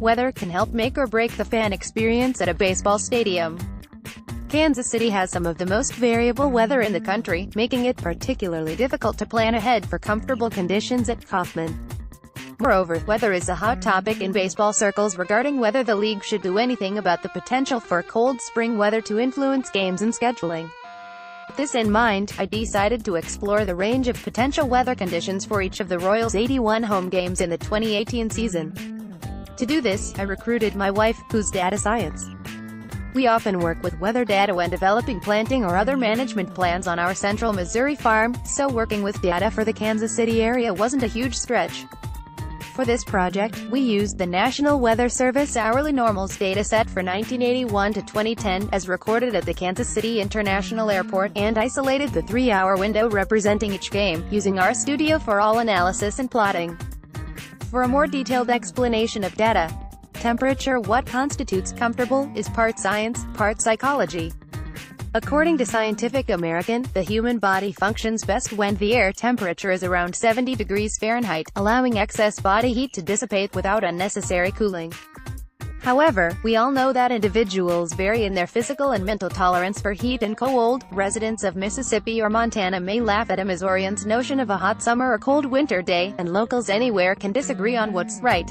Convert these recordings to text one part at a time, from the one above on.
Weather can help make or break the fan experience at a baseball stadium. Kansas City has some of the most variable weather in the country, making it particularly difficult to plan ahead for comfortable conditions at Kauffman. Moreover, weather is a hot topic in baseball circles regarding whether the league should do anything about the potential for cold spring weather to influence games and scheduling. With this in mind, I decided to explore the range of potential weather conditions for each of the Royals' 81 home games in the 2018 season. To do this, I recruited my wife, who's data science. We often work with weather data when developing planting or other management plans on our central Missouri farm, so working with data for the Kansas City area wasn't a huge stretch. For this project, we used the National Weather Service hourly normals dataset for 1981 to 2010, as recorded at the Kansas City International Airport, and isolated the 3-hour window representing each game, using RStudio for all analysis and plotting. For a more detailed explanation of data, temperature, what constitutes comfortable, is part science, part psychology. According to Scientific American, the human body functions best when the air temperature is around 70 degrees Fahrenheit, allowing excess body heat to dissipate without unnecessary cooling. However, we all know that individuals vary in their physical and mental tolerance for heat and cold. Residents of Mississippi or Montana may laugh at a Missourian's notion of a hot summer or cold winter day, and locals anywhere can disagree on what's right.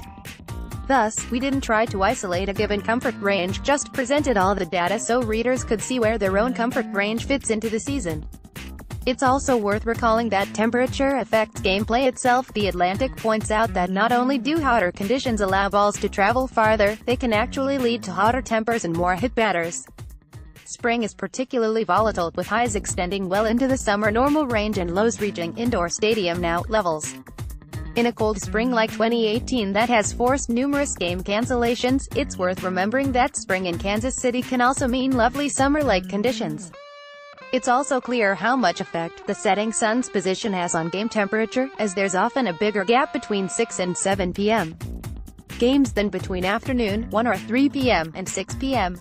Thus, we didn't try to isolate a given comfort range, just presented all the data so readers could see where their own comfort range fits into the season. It's also worth recalling that temperature affects gameplay itself. The Atlantic points out that not only do hotter conditions allow balls to travel farther, they can actually lead to hotter tempers and more hit batters. Spring is particularly volatile, with highs extending well into the summer normal range and lows reaching indoor stadium now levels. In a cold spring like 2018 that has forced numerous game cancellations, it's worth remembering that spring in Kansas City can also mean lovely summer-like conditions. It's also clear how much effect the setting sun's position has on game temperature, as there's often a bigger gap between 6 and 7 p.m. games than between afternoon, 1 or 3 p.m. and 6 p.m.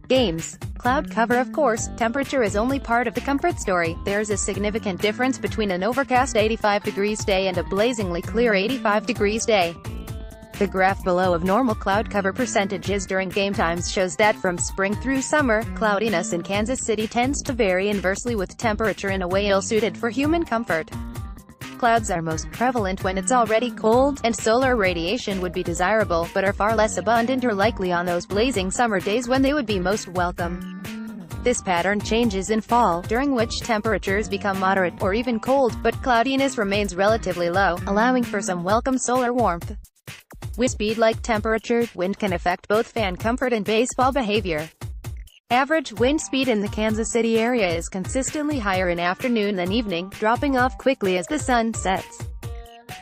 games. Cloud cover. Of course, temperature is only part of the comfort story. There's a significant difference between an overcast 85 degrees day and a blazingly clear 85 degrees day. The graph below of normal cloud cover percentages during game times shows that from spring through summer, cloudiness in Kansas City tends to vary inversely with temperature in a way ill-suited for human comfort. Clouds are most prevalent when it's already cold, and solar radiation would be desirable, but are far less abundant or likely on those blazing summer days when they would be most welcome. This pattern changes in fall, during which temperatures become moderate, or even cold, but cloudiness remains relatively low, allowing for some welcome solar warmth. Wind speed. Like temperature, wind can affect both fan comfort and baseball behavior. Average wind speed in the Kansas City area is consistently higher in afternoon than evening, dropping off quickly as the sun sets.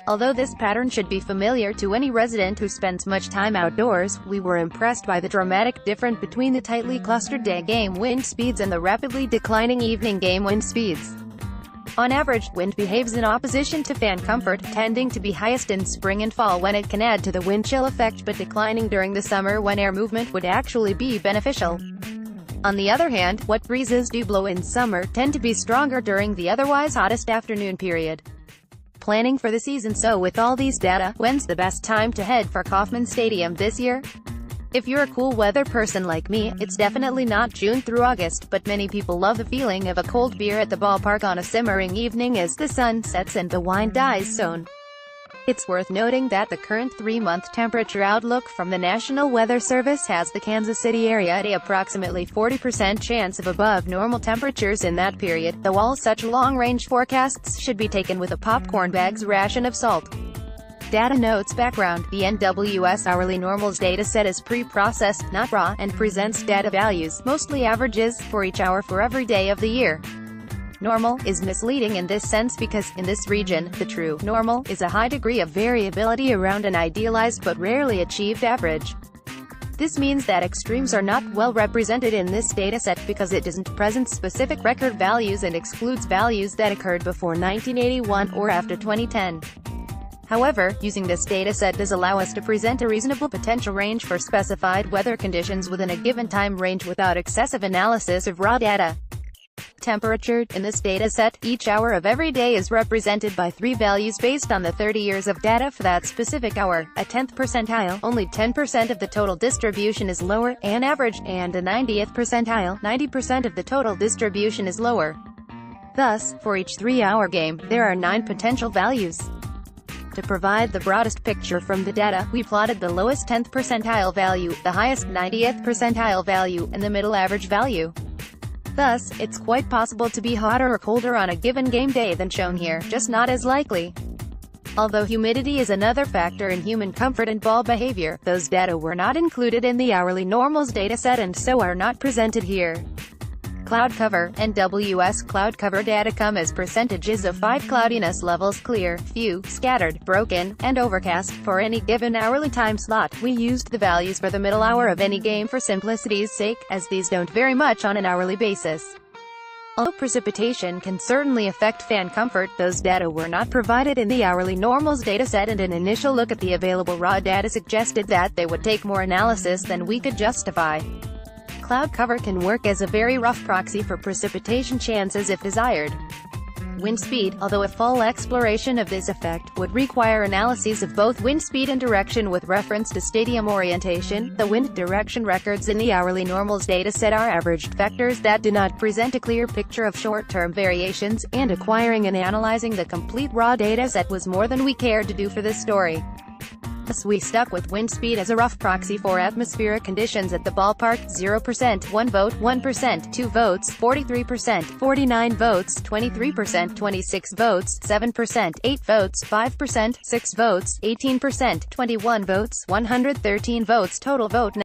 Although this pattern should be familiar to any resident who spends much time outdoors, we were impressed by the dramatic difference between the tightly clustered day game wind speeds and the rapidly declining evening game wind speeds. On average, wind behaves in opposition to fan comfort, tending to be highest in spring and fall when it can add to the wind chill effect, but declining during the summer when air movement would actually be beneficial. On the other hand, what breezes do blow in summer tend to be stronger during the otherwise hottest afternoon period. Planning for the season. So with all these data, when's the best time to head for Kauffman Stadium this year? If you're a cool weather person like me, it's definitely not June through August, but many people love the feeling of a cold beer at the ballpark on a simmering evening as the sun sets and the wine dies soon. It's worth noting that the current 3-month temperature outlook from the National Weather Service has the Kansas City area at a approximately 40% chance of above normal temperatures in that period, though all such long-range forecasts should be taken with a popcorn bag's ration of salt. Data notes. Background. The NWS hourly normals dataset is pre-processed, not raw, and presents data values, mostly averages, for each hour for every day of the year. Normal is misleading in this sense because, in this region, the true normal is a high degree of variability around an idealized but rarely achieved average. This means that extremes are not well represented in this dataset because it doesn't present specific record values and excludes values that occurred before 1981 or after 2010. However, using this dataset does allow us to present a reasonable potential range for specified weather conditions within a given time range without excessive analysis of raw data. Temperature. In this dataset, each hour of every day is represented by 3 values based on the 30 years of data for that specific hour. A 10th percentile, only 10% of the total distribution is lower, an average, and a 90th percentile, 90% of the total distribution is lower. Thus, for each 3-hour game, there are 9 potential values. To provide the broadest picture from the data, we plotted the lowest 10th percentile value, the highest 90th percentile value, and the middle average value. Thus, it's quite possible to be hotter or colder on a given game day than shown here, just not as likely. Although humidity is another factor in human comfort and ball behavior, those data were not included in the hourly normals dataset and so are not presented here. Cloud cover. NWS cloud cover data come as percentages of 5 cloudiness levels: clear, few, scattered, broken, and overcast. For any given hourly time slot, we used the values for the middle hour of any game for simplicity's sake, as these don't vary much on an hourly basis. Although precipitation can certainly affect fan comfort, those data were not provided in the hourly normals dataset, and an initial look at the available raw data suggested that they would take more analysis than we could justify. Cloud cover can work as a very rough proxy for precipitation chances if desired. Wind speed. Although a full exploration of this effect would require analyses of both wind speed and direction with reference to stadium orientation, the wind direction records in the hourly normals dataset are averaged vectors that do not present a clear picture of short-term variations, and acquiring and analyzing the complete raw dataset was more than we cared to do for this story. Thus we stuck with wind speed as a rough proxy for atmospheric conditions at the ballpark: 0%, 1 vote, 1%, 2 votes, 43%, 49 votes, 23%, 26 votes, 7%, 8 votes, 5%, 6 votes, 18%, 21 votes, 113 votes. Total vote